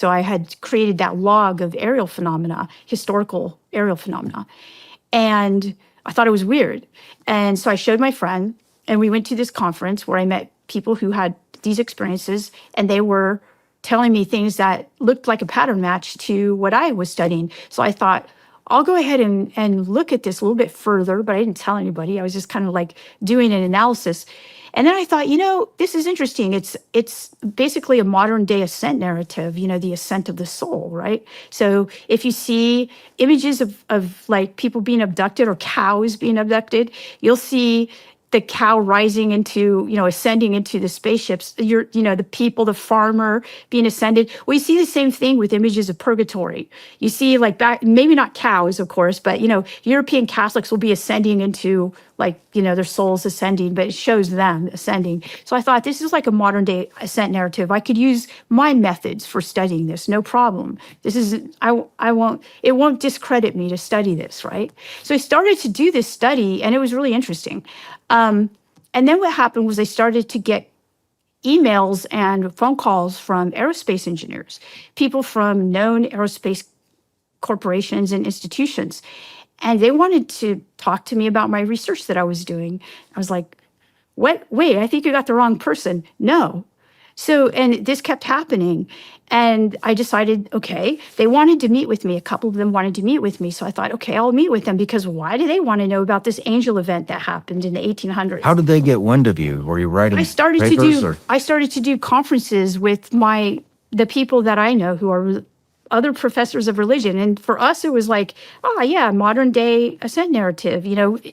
So I had created that log of aerial phenomena, historical aerial phenomena. And I thought it was weird. And so I showed my friend, and we went to this conference where I met people who had these experiences, and they were telling me things that looked like a pattern match to what I was studying. So I thought, I'll go ahead and look at this a little bit further, but I didn't tell anybody. I was just kind of like doing an analysis. And then I thought, this is interesting. It's basically a modern day ascent narrative, the ascent of the soul, right? So if you see images of like people being abducted or cows being abducted, you'll see the cow rising into, ascending into the spaceships, the people, the farmer being ascended. We see the same thing with images of purgatory. You see like back, maybe not cows, of course, but, European Catholics will be ascending into their souls ascending, but it shows them ascending. So I thought this is like a modern day ascent narrative. I could use my methods for studying this, no problem. It won't discredit me to study this, right? So I started to do this study, and it was really interesting. And then what happened was I started to get emails and phone calls from aerospace engineers, people from known aerospace corporations and institutions. And they wanted to talk to me about my research that I was doing. I was like, what? Wait, I think you got the wrong person. No. So, and this kept happening. And I decided, okay, they wanted to meet with me. A couple of them wanted to meet with me. So I thought, okay, I'll meet with them, because why do they want to know about this angel event that happened in the 1800s? How did they get wind of you? Were you writing papers? I started to do conferences with the people that I know who are other professors of religion. And for us, it was like, oh yeah, modern day ascent narrative,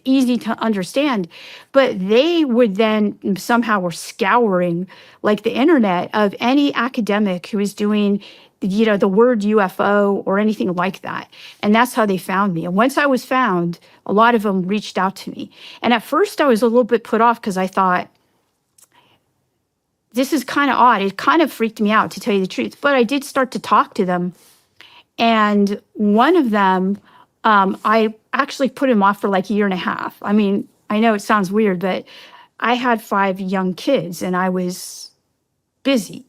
easy to understand. But they would then somehow were scouring like the internet of any academic who was doing, the word UFO or anything like that. And that's how they found me. And once I was found, a lot of them reached out to me. And at first I was a little bit put off, because I thought, this is kind of odd. It kind of freaked me out, to tell you the truth. But I did start to talk to them. And one of them, I actually put him off for like a year and a half. I mean, I know it sounds weird, but I had 5 young kids and I was busy,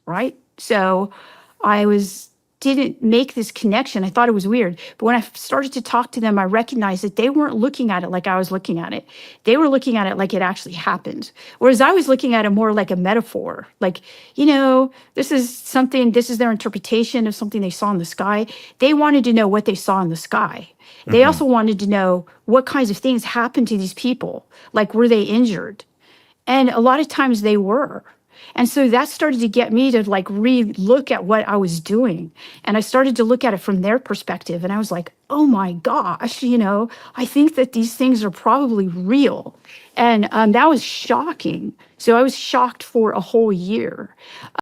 right? So didn't make this connection. I thought it was weird. But when I started to talk to them, I recognized that they weren't looking at it like I was looking at it. They were looking at it like it actually happened. Whereas I was looking at it more like a metaphor. Like, this is their interpretation of something they saw in the sky. They wanted to know what they saw in the sky. They also wanted to know what kinds of things happened to these people. Like, were they injured? And a lot of times they were. And so that started to get me to like re-look at what I was doing. And I started to look at it from their perspective. And I was like, oh my gosh, I think that these things are probably real. And that was shocking. So I was shocked for a whole year.